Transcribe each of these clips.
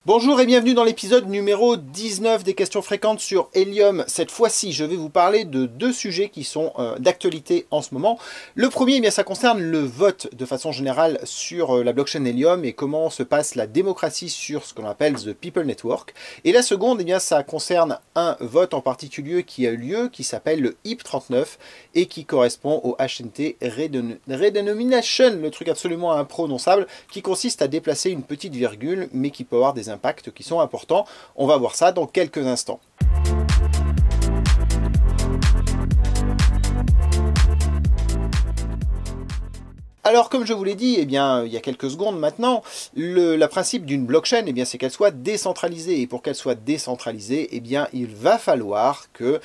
Bonjour et bienvenue dans l'épisode numéro 19 des questions fréquentes sur Helium. Cette fois-ci, je vais vous parler de deux sujets qui sont d'actualité en ce moment. Le premier, eh bien, ça concerne le vote de façon générale sur la blockchain Helium et comment se passe la démocratie sur ce qu'on appelle The People Network. Et la seconde, eh bien, ça concerne un vote en particulier qui a eu lieu, qui s'appelle le HIP39 et qui correspond au HNT Redenomination, le truc absolument imprononçable, qui consiste à déplacer une petite virgule, mais qui peut avoir des impacts qui sont importants. On va voir ça dans quelques instants. Alors, comme je vous l'ai dit, eh bien, il y a quelques secondes maintenant, le principe d'une blockchain, eh bien, c'est qu'elle soit décentralisée. Et pour qu'elle soit décentralisée, eh bien, il va falloir qu'il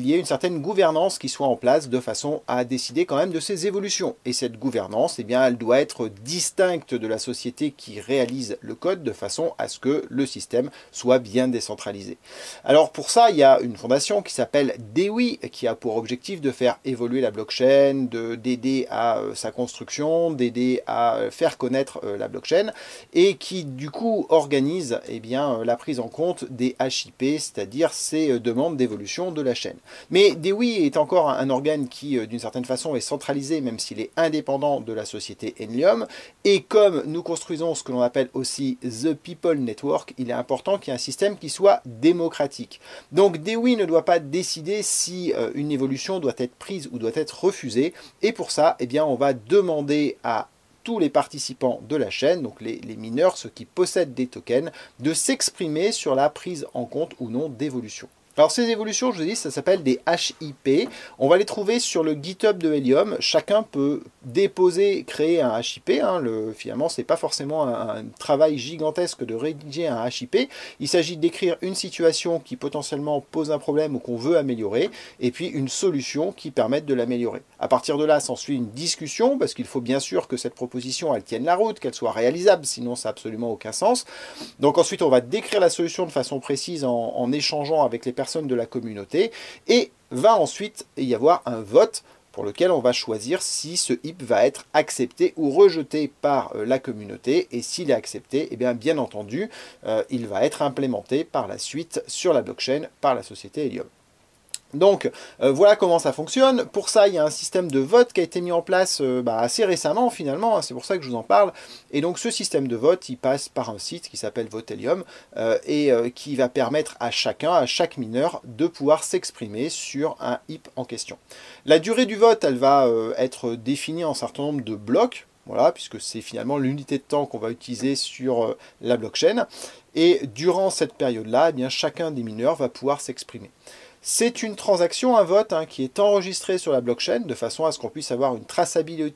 y ait une certaine gouvernance qui soit en place de façon à décider quand même de ses évolutions. Et cette gouvernance, eh bien, elle doit être distincte de la société qui réalise le code de façon à ce que le système soit bien décentralisé. Alors, pour ça, il y a une fondation qui s'appelle Dewey, qui a pour objectif de faire évoluer la blockchain, d'aider à sa construction, d'aider à faire connaître la blockchain et qui du coup organise eh bien, la prise en compte des HIP, c'est-à-dire ces demandes d'évolution de la chaîne. Mais Dewey est encore un organe qui d'une certaine façon est centralisé même s'il est indépendant de la société Helium et comme nous construisons ce que l'on appelle aussi The People Network, il est important qu'il y ait un système qui soit démocratique. Donc Dewey ne doit pas décider si une évolution doit être prise ou doit être refusée et pour ça eh bien, on va demander à tous les participants de la chaîne, donc les mineurs, ceux qui possèdent des tokens, de s'exprimer sur la prise en compte ou non d'évolution. Alors ces évolutions, je vous dis, ça s'appelle des HIP. On va les trouver sur le GitHub de Helium. Chacun peut déposer, créer un HIP. Finalement, ce n'est pas forcément un travail gigantesque de rédiger un HIP. Il s'agit d'écrire une situation qui potentiellement pose un problème ou qu'on veut améliorer, et puis une solution qui permette de l'améliorer. À partir de là, s'ensuit une discussion, parce qu'il faut bien sûr que cette proposition, elle tienne la route, qu'elle soit réalisable, sinon ça n'a absolument aucun sens. Donc ensuite, on va décrire la solution de façon précise en échangeant avec les personnes de la communauté et va ensuite y avoir un vote pour lequel on va choisir si ce HIP va être accepté ou rejeté par la communauté et s'il est accepté, eh bien entendu, il va être implémenté par la suite sur la blockchain par la société Helium. Donc voilà comment ça fonctionne. Pour ça, il y a un système de vote qui a été mis en place assez récemment finalement, c'est pour ça que je vous en parle. Et donc ce système de vote, il passe par un site qui s'appelle Votelium qui va permettre à chacun, à chaque mineur, de pouvoir s'exprimer sur un HIP en question. La durée du vote, elle va être définie en un certain nombre de blocs. Voilà, puisque c'est finalement l'unité de temps qu'on va utiliser sur la blockchain. Et durant cette période-là, eh bien, chacun des mineurs va pouvoir s'exprimer. C'est une transaction, un vote, qui est enregistré sur la blockchain de façon à ce qu'on puisse avoir une traçabilité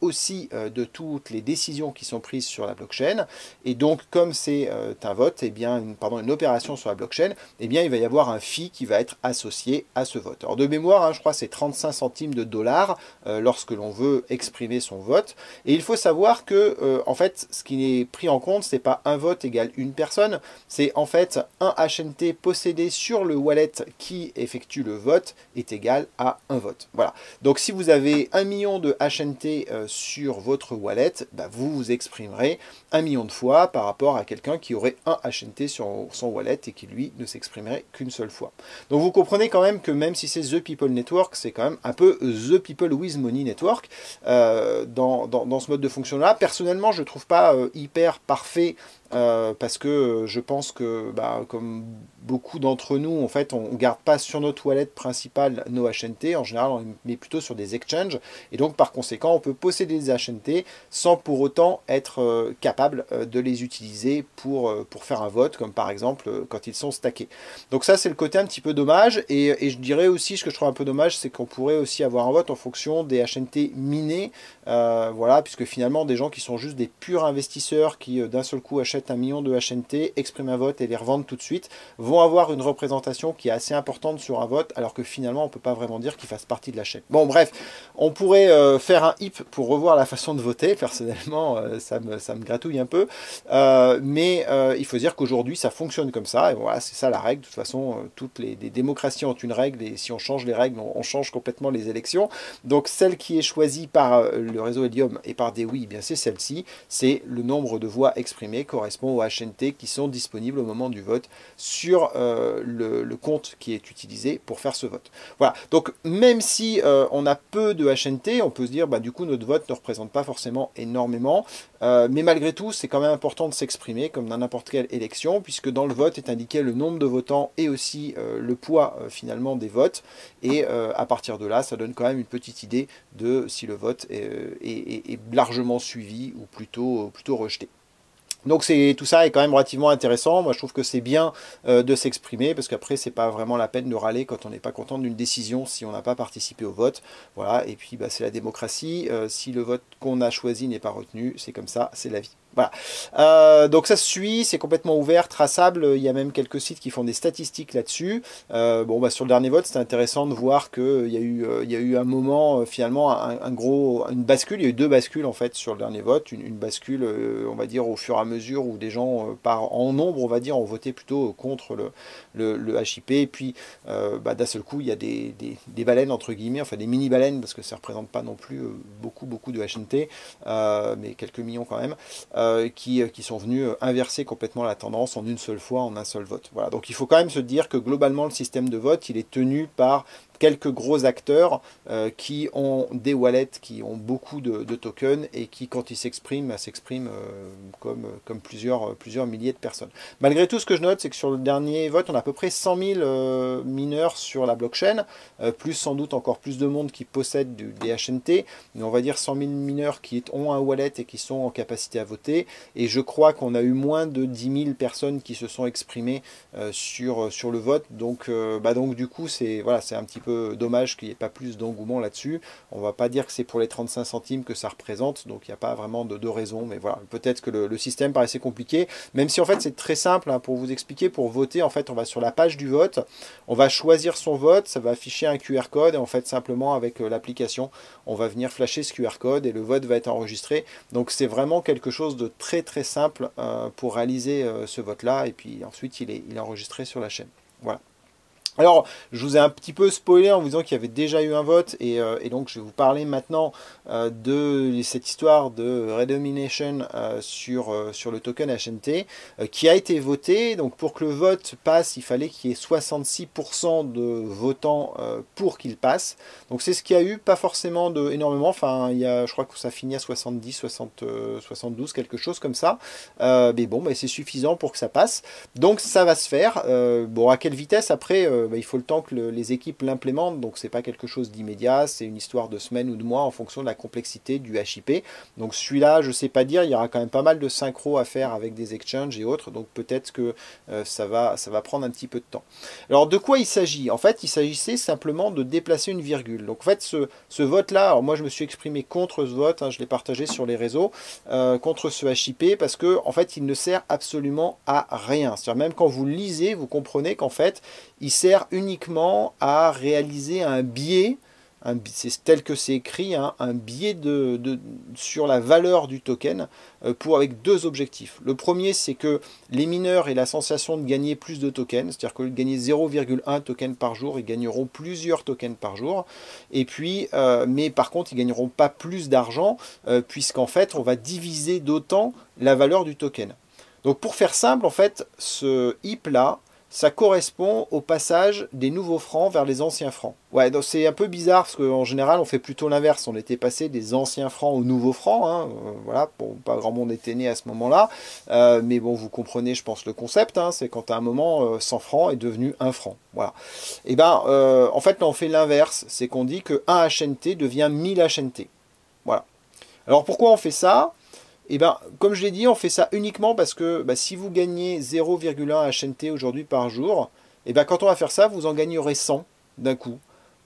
aussi de toutes les décisions qui sont prises sur la blockchain. Et donc, comme c'est un vote, eh bien, une opération sur la blockchain, eh bien, il va y avoir un fee qui va être associé à ce vote. Alors, de mémoire, je crois que c'est 35 centimes de dollars lorsque l'on veut exprimer son vote. Et il faut savoir que, en fait, ce qui est pris en compte, c'est pas un vote égale une personne, c'est en fait un HNT possédé sur le wallet qui effectue le vote est égal à un vote. Voilà. Donc, si vous avez 1 million de HNT sur votre wallet, vous vous exprimerez 1 million de fois par rapport à quelqu'un qui aurait un HNT sur son wallet et qui lui ne s'exprimerait qu'une seule fois. Donc vous comprenez quand même que même si c'est The People Network, c'est quand même un peu The People with Money Network dans ce mode de fonctionnement-là. Personnellement, je ne trouve pas hyper parfait parce que je pense que comme beaucoup d'entre nous, en fait, on ne garde pas sur notre wallet principale nos HNT. En général, on les met plutôt sur des exchanges. Et donc, par conséquent, on peut posséder des HNT sans pour autant être capable de les utiliser pour faire un vote, comme par exemple quand ils sont stackés. Donc ça, c'est le côté un petit peu dommage. Et je dirais aussi, ce que je trouve un peu dommage, c'est qu'on pourrait aussi avoir un vote en fonction des HNT minés. Voilà, puisque finalement, des gens qui sont juste des purs investisseurs qui d'un seul coup achètent 1 million de HNT, expriment un vote et les revendent tout de suite, vont avoir une représentation qui est assez importante sur un vote, alors que finalement on ne peut pas vraiment dire qu'ils fassent partie de la chaîne. Bon bref, on pourrait faire un HIP pour revoir la façon de voter, personnellement ça me gratouille un peu, mais il faut dire qu'aujourd'hui ça fonctionne comme ça, et voilà, c'est ça la règle. De toute façon, toutes les démocraties ont une règle, et si on change les règles, on change complètement les élections. Donc celle qui est choisie par le réseau Helium et par Dewey, eh bien c'est celle-ci, c'est le nombre de voix exprimées correspond correspond aux HNT qui sont disponibles au moment du vote sur le compte qui est utilisé pour faire ce vote. Voilà, donc même si on a peu de HNT, on peut se dire, bah, du coup, notre vote ne représente pas forcément énormément, mais malgré tout, c'est quand même important de s'exprimer, comme dans n'importe quelle élection, puisque dans le vote est indiqué le nombre de votants et aussi le poids, finalement, des votes, et à partir de là, ça donne quand même une petite idée de si le vote est largement suivi ou plutôt rejeté. Donc tout ça est quand même relativement intéressant. Moi je trouve que c'est bien de s'exprimer parce qu'après c'est pas vraiment la peine de râler quand on n'est pas content d'une décision si on n'a pas participé au vote. Voilà, et puis bah, c'est la démocratie. Si le vote qu'on a choisi n'est pas retenu, c'est comme ça, c'est la vie. Voilà. Donc ça se suit, c'est complètement ouvert, traçable. Il y a même quelques sites qui font des statistiques là-dessus. Bon, bah, sur le dernier vote, c'était intéressant de voir qu'il y a eu un moment, finalement, une bascule. Il y a eu deux bascules en fait sur le dernier vote. Une bascule, on va dire, au fur et à mesure où des gens, en nombre, on va dire, ont voté plutôt contre le HIP. Et puis, bah, d'un seul coup, il y a des baleines, entre guillemets, enfin des mini-baleines, parce que ça ne représente pas non plus beaucoup de HNT, mais quelques millions quand même. Qui sont venus inverser complètement la tendance en une seule fois, en un seul vote. Voilà. Donc il faut quand même se dire que globalement le système de vote, il est tenu par quelques gros acteurs qui ont des wallets, qui ont beaucoup de tokens et qui, quand ils s'expriment, comme plusieurs milliers de personnes. Malgré tout, ce que je note, c'est que sur le dernier vote, on a à peu près 100 000 mineurs sur la blockchain, plus sans doute encore plus de monde qui possède des HNT, mais on va dire 100 000 mineurs qui ont un wallet et qui sont en capacité à voter. Et je crois qu'on a eu moins de 10 000 personnes qui se sont exprimées sur le vote. Donc du coup, c'est un petit peu dommage qu'il n'y ait pas plus d'engouement là-dessus. On va pas dire que c'est pour les 35 centimes que ça représente, donc il n'y a pas vraiment de raison, mais voilà, peut-être que le système paraissait compliqué, même si en fait c'est très simple, hein, pour vous expliquer. Pour voter, en fait, on va sur la page du vote, on va choisir son vote, ça va afficher un QR code, et en fait, simplement avec l'application, on va venir flasher ce QR code, et le vote va être enregistré. Donc c'est vraiment quelque chose de très très simple pour réaliser ce vote-là, et puis ensuite il est enregistré sur la chaîne. Voilà. Alors, je vous ai un petit peu spoilé en vous disant qu'il y avait déjà eu un vote, et donc je vais vous parler maintenant de cette histoire de redenomination sur le token HNT qui a été voté. Donc pour que le vote passe, il fallait qu'il y ait 66% de votants pour qu'il passe. Donc c'est ce qu'il y a eu, pas forcément énormément, enfin je crois que ça finit à 70, 60, 72, quelque chose comme ça. Mais bon, c'est suffisant pour que ça passe. Donc ça va se faire. Bon, à quelle vitesse après il faut le temps que les équipes l'implémentent, donc c'est pas quelque chose d'immédiat, c'est une histoire de semaines ou de mois en fonction de la complexité du HIP. Donc celui-là, je sais pas dire, il y aura quand même pas mal de synchro à faire avec des exchanges et autres, donc peut-être que ça va prendre un petit peu de temps. Alors de quoi il s'agit? En fait, il s'agissait simplement de déplacer une virgule. Donc en fait, ce vote-là, alors moi je me suis exprimé contre ce vote, hein, je l'ai partagé sur les réseaux, contre ce HIP, parce que en fait, il ne sert absolument à rien. C'est-à-dire même quand vous le lisez, vous comprenez qu'en fait, il sert uniquement à réaliser un biais, c'est tel que c'est écrit, hein, un biais sur la valeur du token avec deux objectifs. Le premier, c'est que les mineurs aient la sensation de gagner plus de tokens, c'est-à-dire qu'au lieu de gagner 0,1 token par jour, ils gagneront plusieurs tokens par jour. Et puis, mais par contre, ils gagneront pas plus d'argent, puisqu'en fait, on va diviser d'autant la valeur du token. Donc pour faire simple, en fait, ce HIP-là, ça correspond au passage des nouveaux francs vers les anciens francs. Ouais, donc c'est un peu bizarre parce qu'en général on fait plutôt l'inverse. On était passé des anciens francs aux nouveaux francs. Hein, voilà, bon, pas grand monde était né à ce moment-là. Mais bon, vous comprenez, je pense, le concept. Hein, c'est quand à un moment 100 francs est devenu 1 franc. Voilà. Et ben, en fait, là on fait l'inverse. C'est qu'on dit que 1 HNT devient 1000 HNT. Voilà. Alors pourquoi on fait ça? Et bien, comme je l'ai dit, on fait ça uniquement parce que si vous gagnez 0,1 HNT aujourd'hui par jour, et ben quand on va faire ça, vous en gagnerez 100 d'un coup.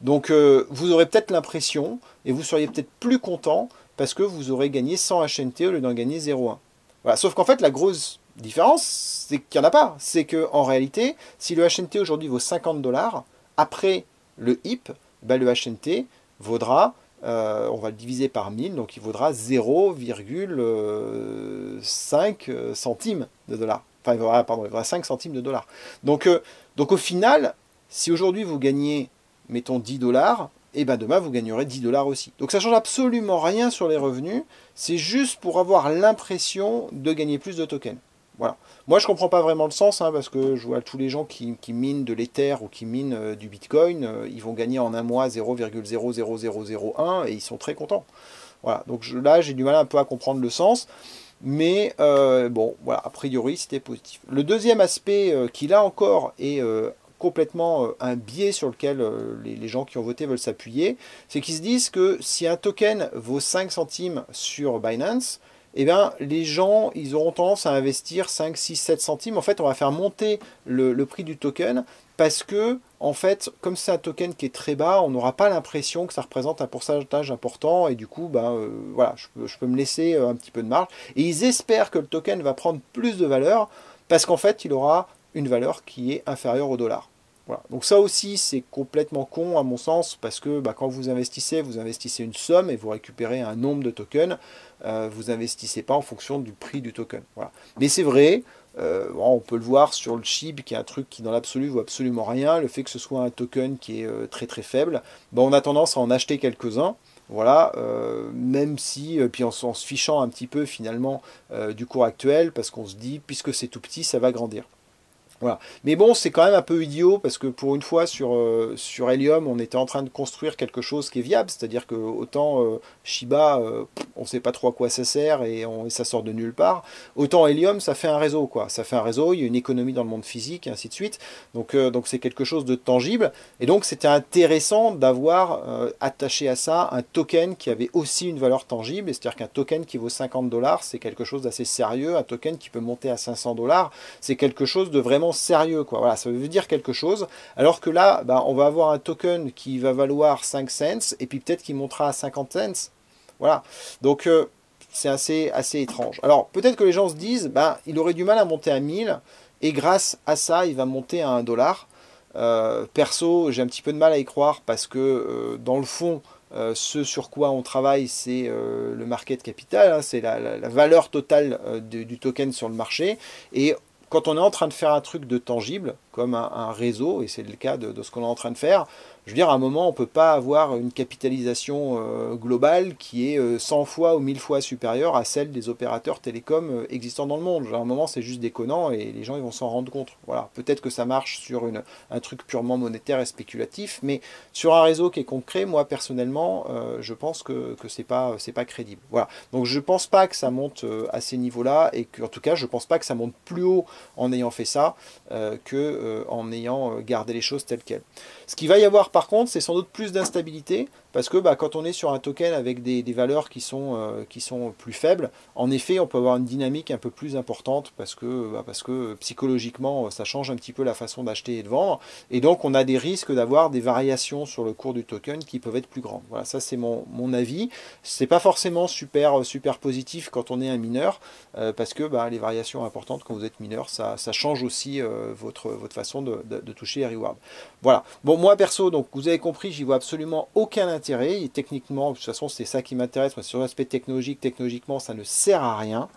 Donc vous aurez peut-être l'impression, et vous seriez peut-être plus content, parce que vous aurez gagné 100 HNT au lieu d'en gagner 0,1. Voilà. Sauf qu'en fait, la grosse différence, c'est qu'il n'y en a pas. C'est qu'en réalité, si le HNT aujourd'hui vaut 50 $, après le HIP, le HNT vaudra... on va le diviser par 1000, donc il vaudra 0,5 centimes de dollars. Enfin, il vaudra 5 centimes de dollars. Donc au final, si aujourd'hui vous gagnez, mettons 10 $, et ben demain vous gagnerez 10 $ aussi. Donc ça ne change absolument rien sur les revenus, c'est juste pour avoir l'impression de gagner plus de tokens. Voilà. Moi, je comprends pas vraiment le sens, hein, parce que je vois tous les gens qui minent de l'Ether ou qui minent du Bitcoin, ils vont gagner en un mois 0,00001 et ils sont très contents. Voilà. Donc là, j'ai du mal un peu à comprendre le sens. Mais bon, voilà, a priori, c'était positif. Le deuxième aspect qui, là encore, est complètement un biais sur lequel les gens qui ont voté veulent s'appuyer, c'est qu'ils se disent que si un token vaut 5 centimes sur Binance, eh bien, les gens, ils auront tendance à investir 5, 6, 7 centimes. En fait, on va faire monter le prix du token parce que, en fait, comme c'est un token qui est très bas, on n'aura pas l'impression que ça représente un pourcentage important et du coup, ben, voilà, je peux me laisser un petit peu de marge. Et ils espèrent que le token va prendre plus de valeur parce qu'en fait, il aura une valeur qui est inférieure au dollar. Voilà. Donc ça aussi, c'est complètement con à mon sens, parce que bah, quand vous investissez une somme et vous récupérez un nombre de tokens. Vous investissez pas en fonction du prix du token. Voilà. Mais c'est vrai, bon, on peut le voir sur le SHIB, qui est un truc qui dans l'absolu vaut absolument rien. Le fait que ce soit un token qui est très très faible, bah, on a tendance à en acheter quelques-uns. Voilà, même si, puis en se fichant un petit peu finalement du cours actuel, parce qu'on se dit, puisque c'est tout petit, ça va grandir. Voilà. Mais bon, c'est quand même un peu idiot parce que pour une fois sur Helium, on était en train de construire quelque chose qui est viable, c'est-à-dire que autant Shiba, on ne sait pas trop à quoi ça sert et ça sort de nulle part, autant Helium, ça fait un réseau, quoi. Ça fait un réseau, il y a une économie dans le monde physique et ainsi de suite. Donc c'est quelque chose de tangible. Et donc c'était intéressant d'avoir attaché à ça un token qui avait aussi une valeur tangible, c'est-à-dire qu'un token qui vaut 50 dollars, c'est quelque chose d'assez sérieux. Un token qui peut monter à 500 dollars, c'est quelque chose de vraiment sérieux, quoi. Voilà, ça veut dire quelque chose. Alors que là, bah, on va avoir un token qui va valoir 5 cents et puis peut-être qu'il montera à 50 cents. Voilà. Donc c'est assez étrange. Alors peut-être que les gens se disent, bah, il aurait du mal à monter à 1000 et grâce à ça, il va monter à 1 dollar. Perso, j'ai un petit peu de mal à y croire parce que dans le fond, ce sur quoi on travaille, c'est le market capital, hein, c'est la valeur totale du token sur le marché. Et quand on est en train de faire un truc de tangible, comme un réseau, et c'est le cas de ce qu'on est en train de faire, je veux dire, à un moment, on ne peut pas avoir une capitalisation globale qui est 100 fois ou 1000 fois supérieure à celle des opérateurs télécoms existants dans le monde. À un moment, c'est juste déconnant et les gens ils vont s'en rendre compte. Voilà. Peut-être que ça marche sur un truc purement monétaire et spéculatif, mais sur un réseau qui est concret, moi, personnellement, je pense que c'est pas crédible. Voilà. Donc, je ne pense pas que ça monte à ces niveaux-là et qu'en tout cas, je ne pense pas que ça monte plus haut en ayant fait ça qu'en ayant gardé les choses telles quelles. Ce qu'il va y avoir par contre, c'est sans doute plus d'instabilité, parce que bah, quand on est sur un token avec des valeurs qui sont plus faibles, en effet, on peut avoir une dynamique un peu plus importante, parce que psychologiquement, ça change un petit peu la façon d'acheter et de vendre, et donc on a des risques d'avoir des variations sur le cours du token qui peuvent être plus grandes. Voilà, ça c'est mon avis. C'est pas forcément super positif quand on est un mineur, parce que bah, les variations importantes quand vous êtes mineur, ça change aussi votre façon de toucher les rewards. Voilà. Bon, moi perso, donc vous avez compris, j'y vois absolument aucun intérêt. Et techniquement, de toute façon, c'est ça qui m'intéresse. Sur l'aspect technologique, technologiquement, ça ne sert à rien.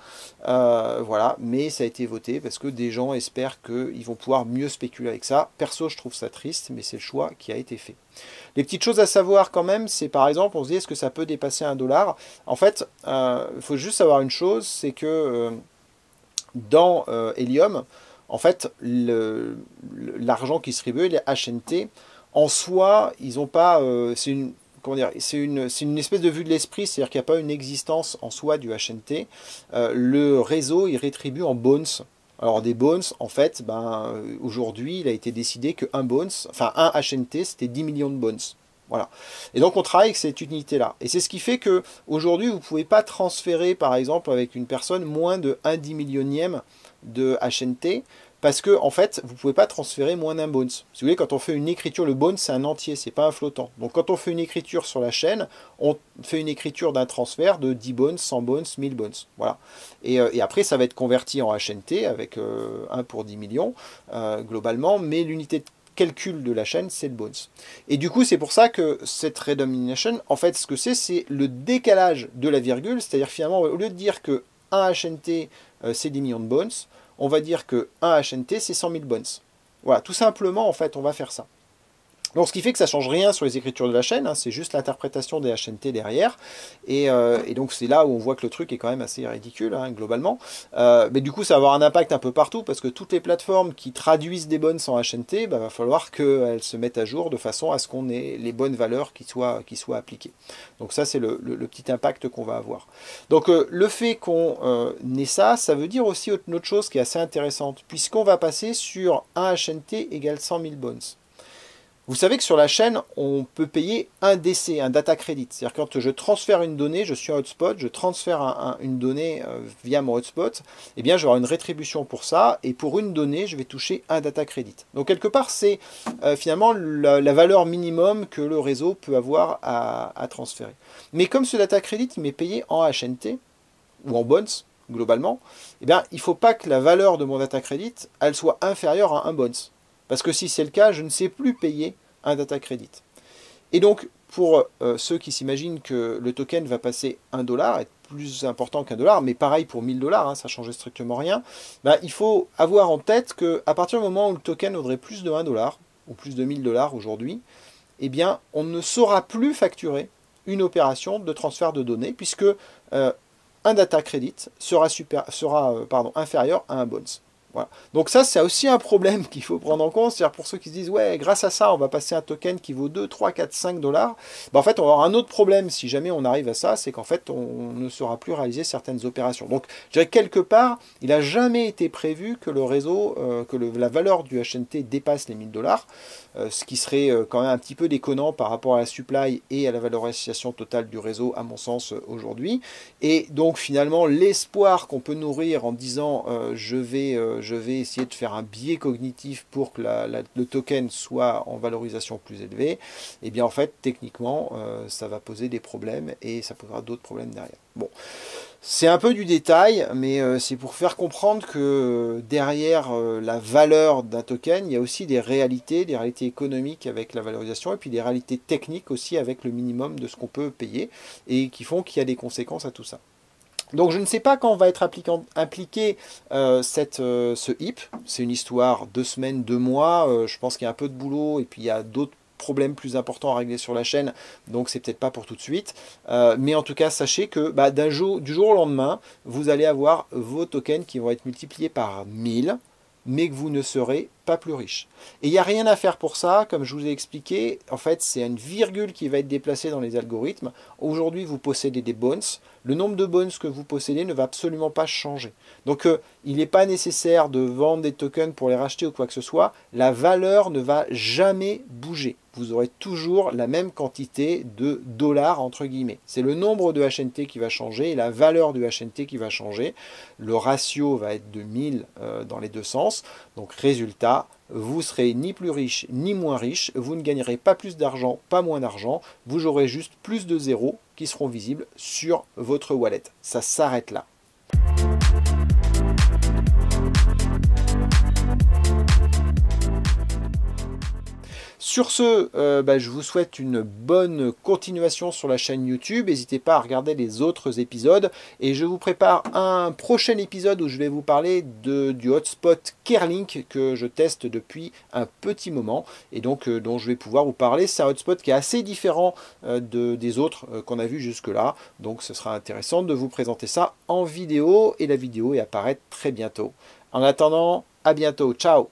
Voilà. Mais ça a été voté parce que des gens espèrent qu'ils vont pouvoir mieux spéculer avec ça. Perso, je trouve ça triste, mais c'est le choix qui a été fait. Les petites choses à savoir quand même, c'est par exemple, on se dit, est-ce que ça peut dépasser 1 dollar? En fait, il faut juste savoir une chose, c'est que dans Helium, en fait, l'argent qui se distribue, les HNT, en soi, ils n'ont pas. C'est une, comment dire, c'est une espèce de vue de l'esprit, c'est-à-dire qu'il n'y a pas une existence en soi du HNT. Le réseau, il rétribue en bones. Alors des bones, en fait, ben, aujourd'hui, il a été décidé qu'un bones, enfin un HNT, c'était 10 millions de bones. Voilà. Et donc on travaille avec cette unité-là. Et c'est ce qui fait que aujourd'hui, vous ne pouvez pas transférer, par exemple, avec une personne moins de 1/10 millionième de HNT, parce que en fait, vous ne pouvez pas transférer moins d'un bones. Si vous voulez, quand on fait une écriture, le bones c'est un entier, c'est pas un flottant. Donc quand on fait une écriture sur la chaîne, on fait une écriture d'un transfert de 10 bones, 100 bones, 1000 bones. Voilà. Et après, ça va être converti en HNT avec 1 pour 10 millions globalement, mais l'unité de calcul de la chaîne, c'est le bones. Et du coup, c'est pour ça que cette redenomination, en fait, ce que c'est le décalage de la virgule, c'est-à-dire finalement, au lieu de dire que 1 HNT, c'est 10 millions de bones, on va dire que 1 HNT, c'est 100 000 bones. Voilà, tout simplement, en fait, on va faire ça. Donc, ce qui fait que ça ne change rien sur les écritures de la chaîne, hein, c'est juste l'interprétation des HNT derrière. Et donc, c'est là où on voit que le truc est quand même assez ridicule, hein, globalement. Mais du coup, ça va avoir un impact un peu partout, parce que toutes les plateformes qui traduisent des bonnes en HNT, bah, va falloir qu'elles se mettent à jour de façon à ce qu'on ait les bonnes valeurs qui soient appliquées. Donc ça, c'est le petit impact qu'on va avoir. Donc, le fait qu'on ait ça, ça veut dire aussi une autre chose qui est assez intéressante, puisqu'on va passer sur un HNT égale 100 000 bonnes. Vous savez que sur la chaîne, on peut payer un DC, un data credit. C'est-à-dire quand je transfère une donnée, je suis un hotspot, je transfère une donnée via mon hotspot, eh bien j'aurai une rétribution pour ça, et pour une donnée, je vais toucher un data credit. Donc quelque part, c'est finalement la valeur minimum que le réseau peut avoir à transférer. Mais comme ce data credit, il m'est payé en HNT, ou en bonds, globalement, eh bien il ne faut pas que la valeur de mon data credit, elle soit inférieure à un bonds. Parce que si c'est le cas, je ne sais plus payer un data credit. Et donc, pour ceux qui s'imaginent que le token va passer 1 $, être plus important qu'un dollar, mais pareil pour 1000 $, hein, ça ne changeait strictement rien, bah, il faut avoir en tête qu'à partir du moment où le token vaudrait plus de 1 $, ou plus de 1000 $ aujourd'hui, eh bien, on ne saura plus facturer une opération de transfert de données, puisque un data credit sera inférieur à un bonds. Voilà. Donc ça, c'est aussi un problème qu'il faut prendre en compte. C'est-à-dire pour ceux qui se disent, ouais, grâce à ça, on va passer un token qui vaut 2, 3, 4, 5 $. Bah, en fait, on va avoir un autre problème si jamais on arrive à ça, c'est qu'en fait, on ne saura plus réaliser certaines opérations. Donc, je dirais quelque part, il n'a jamais été prévu que le réseau, la valeur du HNT dépasse les 1000 $, ce qui serait quand même un petit peu déconnant par rapport à la supply et à la valorisation totale du réseau, à mon sens, aujourd'hui. Et donc, finalement, l'espoir qu'on peut nourrir en disant, je vais essayer de faire un biais cognitif pour que le token soit en valorisation plus élevée, et bien en fait, techniquement, ça va poser des problèmes et ça posera d'autres problèmes derrière. Bon, c'est un peu du détail, mais c'est pour faire comprendre que derrière la valeur d'un token, il y a aussi des réalités économiques avec la valorisation, et puis des réalités techniques aussi avec le minimum de ce qu'on peut payer, et qui font qu'il y a des conséquences à tout ça. Donc je ne sais pas quand va être impliqué ce HIP. C'est une histoire 2 semaines, 2 mois. Je pense qu'il y a un peu de boulot et puis il y a d'autres problèmes plus importants à régler sur la chaîne. Donc c'est peut-être pas pour tout de suite. Mais en tout cas, sachez que du jour au lendemain, vous allez avoir vos tokens qui vont être multipliés par 1000, mais que vous ne serez pas plus riche. Et il n'y a rien à faire pour ça, comme je vous ai expliqué. En fait, c'est une virgule qui va être déplacée dans les algorithmes. Aujourd'hui, vous possédez des bonds. Le nombre de bonds que vous possédez ne va absolument pas changer. Donc, il n'est pas nécessaire de vendre des tokens pour les racheter ou quoi que ce soit. La valeur ne va jamais bouger. Vous aurez toujours la même quantité de dollars, entre guillemets. C'est le nombre de HNT qui va changer et la valeur du HNT qui va changer. Le ratio va être de 1000 dans les deux sens. Donc, résultat, vous serez ni plus riche ni moins riche, vous ne gagnerez pas plus d'argent, pas moins d'argent, vous aurez juste plus de zéros qui seront visibles sur votre wallet. Ça s'arrête là. Sur ce, je vous souhaite une bonne continuation sur la chaîne YouTube. N'hésitez pas à regarder les autres épisodes. Et je vous prépare un prochain épisode où je vais vous parler du hotspot Kerlink que je teste depuis un petit moment. Et donc, dont je vais pouvoir vous parler. C'est un hotspot qui est assez différent des autres qu'on a vus jusque-là. Donc, ce sera intéressant de vous présenter ça en vidéo. Et la vidéo est apparaître très bientôt. En attendant, à bientôt. Ciao!